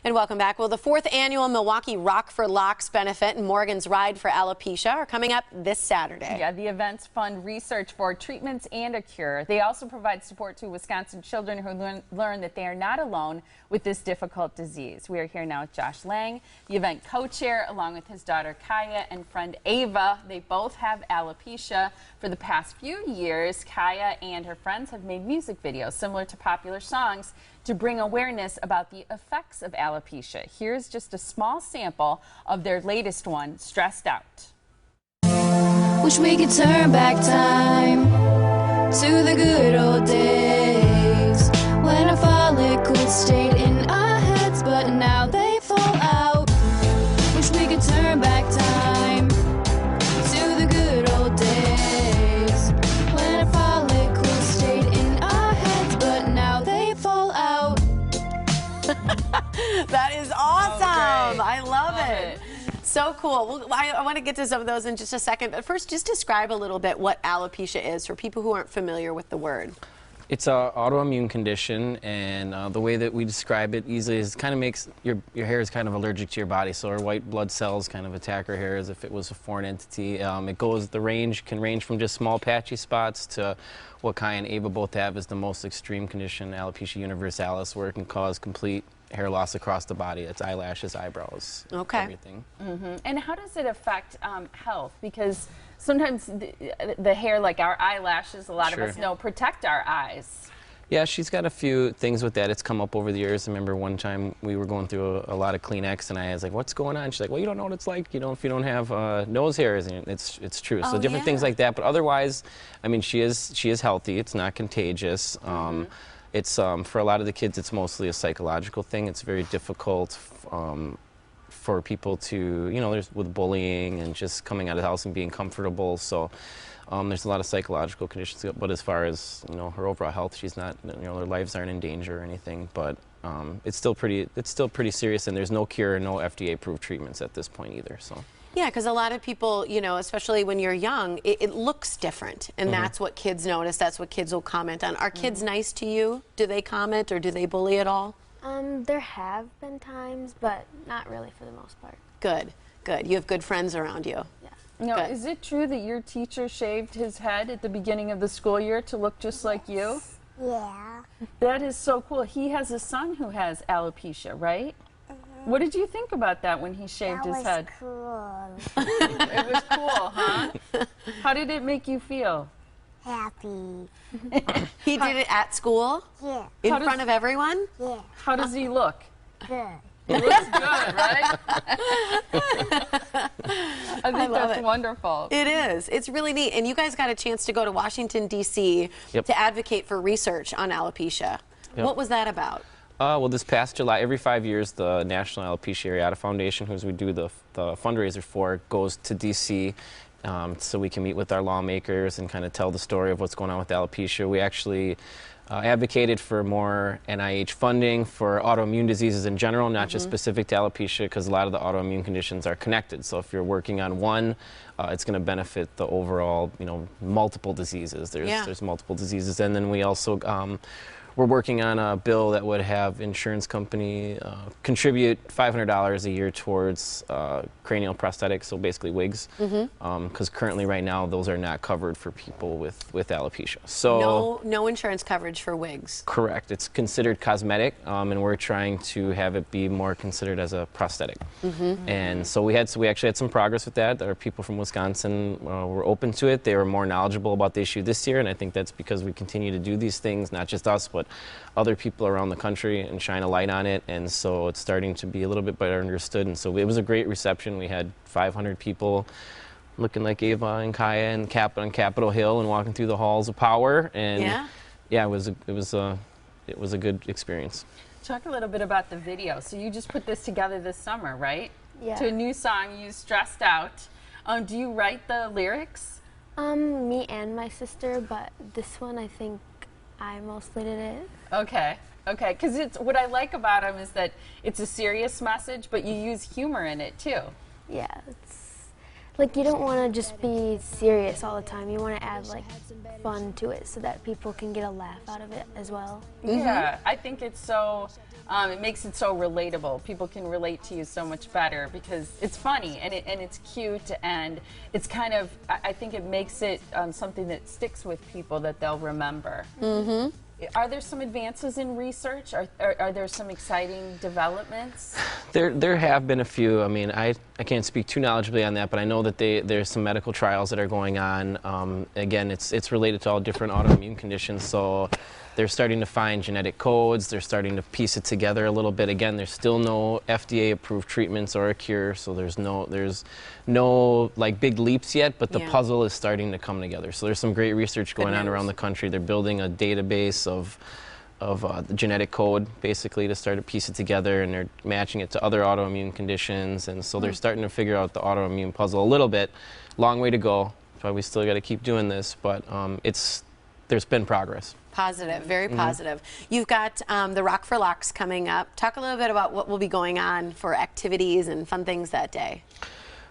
And welcome back. Well, the 4th annual Milwaukee Rock for Locks benefit and Morgan's Ride for Alopecia are coming up this Saturday. Yeah, the events fund research for treatments and a cure. They also provide support to Wisconsin children who learn that they are not alone with this difficult disease. We are here now with Josh Lang, the event co-chair, along with his daughter Kaya and friend Ava. They both have alopecia. For the past few years, Kaya and her friends have made music videos similar to popular songs to bring awareness about the effects of alopecia. Here's just a small sample of their latest one, Stressed Out. Wish we could turn back time to the good old days when our follicles stayed in our heads, but now they fall out. Wish we could turn back time to the good old days when our follicles stayed in our heads, but now they fall out. That is awesome. Oh, I love it. So cool. Well, I want to get to some of those in just a second, but first just describe a little bit what alopecia is for people who aren't familiar with the word. It's an autoimmune condition, and the way that we describe it easily is it kind of makes your hair is kind of allergic to your body, so our white blood cells kind of attack our hair as if it was a foreign entity. The range can range from just small patchy spots to what Kai and Ava both have is the most extreme condition, alopecia universalis, where it can cause complete hair loss across the body. It's eyelashes, eyebrows, everything. And how does it affect health? Because sometimes the hair, like our eyelashes, a lot of us know, protect our eyes. Yeah, she's got a few things with that. It's come up over the years. I remember one time we were going through a lot of Kleenex, and I was like, "What's going on?" She's like, "Well, you don't know what it's like, you know, if you don't have nose hairs." And it's true. So different things like that. But otherwise, I mean, she is healthy. It's not contagious. It's for a lot of the kids, it's mostly a psychological thing. It's very difficult for people to, you know, there's with bullying and just coming out of the house and being comfortable. So there's a lot of psychological conditions. But as far as, you know, her overall health, she's not, you know, their lives aren't in danger or anything. But it's still pretty serious, and there's no cure, no FDA-approved treatments at this point either. So. Yeah, because a lot of people, you know, especially when you're young, it looks different, and that's what kids notice. That's what kids will comment on. Are kids nice to you? Do they comment, or do they bully at all? There have been times, but not really for the most part. Good, good. You have good friends around you. Yeah. Now, Good. is it true that your teacher shaved his head at the beginning of the school year to look just like you? Yeah. That is so cool. He has a son who has alopecia, right? What did you think about that when he shaved his head? Cool. It was cool, huh? How did it make you feel? Happy. He did it at school? Yeah. In front of everyone? Yeah. How does he look? Good. He looks good, right? I think love that's it. wonderful. It is. It's really neat. And you guys got a chance to go to Washington, D.C. to advocate for research on alopecia. What was that about? Well, this past July, every 5 years, the National Alopecia Areata Foundation, who we do the fundraiser for, goes to D.C. So we can meet with our lawmakers and kind of tell the story of what's going on with alopecia. We actually advocated for more NIH funding for autoimmune diseases in general, not just specific to alopecia, because a lot of the autoimmune conditions are connected. So if you're working on one, it's going to benefit the overall, you know, multiple diseases. There's multiple diseases. And then we also we're working on a bill that would have insurance company contribute $500 a year towards cranial prosthetics, so basically wigs, because currently right now those are not covered for people with alopecia. So No insurance coverage for wigs. correct. It's considered cosmetic, and we're trying to have it be more considered as a prosthetic. And so we actually had some progress with that. There are people from Wisconsin were open to it. They were more knowledgeable about the issue this year, and I think that's because we continue to do these things, not just us, but other people around the country, and shine a light on it. And so it's starting to be a little bit better understood. And so it was a great reception. We had 500 people looking like Ava and Kaya and on Capitol Hill and walking through the halls of power. And yeah, it was a good experience. Talk a little bit about the video. So you just put this together this summer, right? Yeah. To a new song, you Stressed Out. Do you write the lyrics? Me and my sister, but this one I think I mostly did it. Okay, because it's what I like about them is that it's a serious message, but you use humor in it too. Yeah, like you don't want to just be serious all the time. You want to add like fun to it so that people can get a laugh out of it as well. Yeah, I think it's so, it makes it so relatable. People can relate to you so much better because it's funny and it's cute, and it's kind of, I think it makes it something that sticks with people that they'll remember. Are there some advances in research? Are there some exciting developments? There have been a few. I mean, I can't speak too knowledgeably on that, but I know that there's some medical trials that are going on. Again, it's related to all different autoimmune conditions, so they're starting to find genetic codes. They're starting to piece it together a little bit. Again, there's still no FDA-approved treatments or a cure, so there's no like big leaps yet, but the puzzle is starting to come together. So there's some great research going on around the country. They're building a database of the genetic code, basically, to start to piece it together, and they're matching it to other autoimmune conditions, and so they're starting to figure out the autoimmune puzzle a little bit. Long way to go. That's why we still got to keep doing this, but there's been progress. Positive, very positive. You've got the Rock for Locks coming up. Talk a little bit about what will be going on for activities and fun things that day.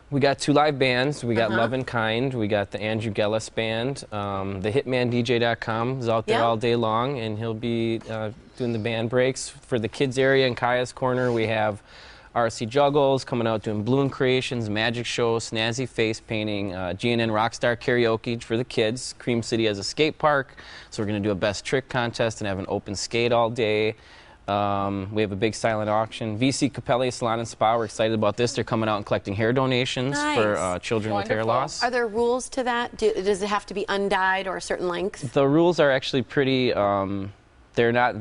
We got 2 live bands. We got Love and Kind. We got the Andrew Gellis Band. The HitmanDJ.com is out there all day long, and he'll be doing the band breaks. For the kids area in Kaya's Corner, we have RC Juggles coming out doing balloon creations, magic show, snazzy face painting, GNN Rockstar Karaoke for the kids. Cream City has a skate park, so we're going to do a best trick contest and have an open skate all day. We have a big silent auction. VC Capelli Salon and Spa, we're excited about this. They're coming out and collecting hair donations for children with hair loss. Are there rules to that? Does it have to be undyed or a certain length? The rules are actually pretty, they're not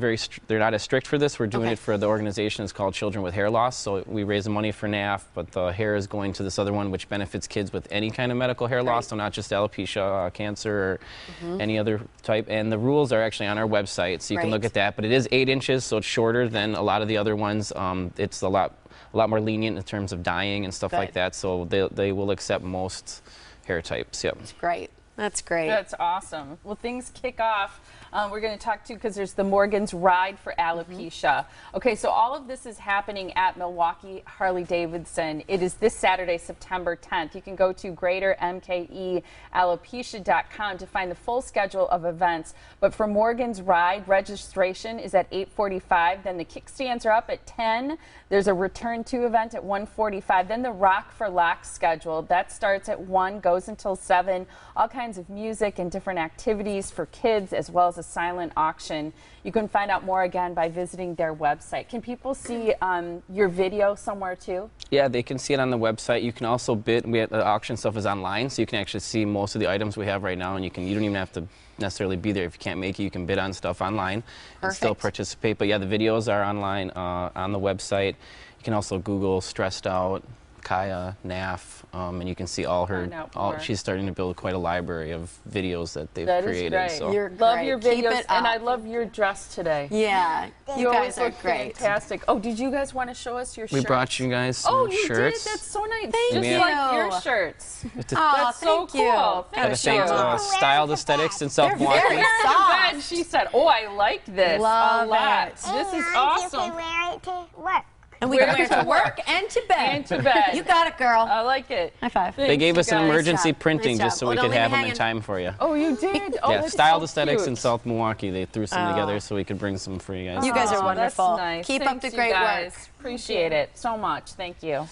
as strict for this. We're doing it for the organization. It's called Children with Hair Loss. So we raise the money for NAF, but the hair is going to this other one, which benefits kids with any kind of medical hair loss, so not just alopecia, cancer, or any other type. And the rules are actually on our website, so you can look at that. But it is 8 inches, so it's shorter than a lot of the other ones. It's a lot more lenient in terms of dyeing and stuff like that. So they will accept most hair types. Yep. That's great. That's great. That's awesome. Well, things kick off. We're going to talk to, because there's the Morgan's Ride for Alopecia. Okay, so all of this is happening at Milwaukee Harley-Davidson. It is this Saturday, September 10th. You can go to greatermkealopecia.com to find the full schedule of events. But for Morgan's Ride, registration is at 8:45. Then the kickstands are up at 10. There's a return to event at 1:45. Then the Rock for Locks schedule. That starts at 1, goes until 7. All kinds of music and different activities for kids, as well as a silent auction. You can find out more again by visiting their website. Can people see your video somewhere too? Yeah, they can see it on the website. You can also bid. The auction stuff is online, so you can actually see most of the items we have right now, and you don't even have to necessarily be there. If you can't make it, you can bid on stuff online and still participate. But yeah, the videos are online on the website. You can also Google Stressed Out, Kaya, NAF, and you can see all her, she's starting to build quite a library of videos that they've created. That is great. So. Love your videos, and I love your dress today. Yeah, you guys are great. Fantastic. Oh, did you guys want to show us your shirts? We brought you guys some shirts. shirts. Oh, you did? That's so nice. Thank Just you. like your shirts. That's so cool. Thank you. Styled Aesthetics in South Milwaukee. Very soft. And she said, "Oh, I like this Love a lot. it. This is awesome." You can wear it to work. And we can wear it to work and to bed. And to bed. You got it, girl. I like it. High five. They gave us an emergency printing Nice just so job. we Well, could don't have leave them me in time for you. Oh, you did? Oh, Yeah, that's Styled so Aesthetics in cute. South Milwaukee. They threw some together so we could bring some for you guys. You guys are wonderful. That's nice. Keep up the Thanks, great you guys. work. Appreciate it so much. Thank you.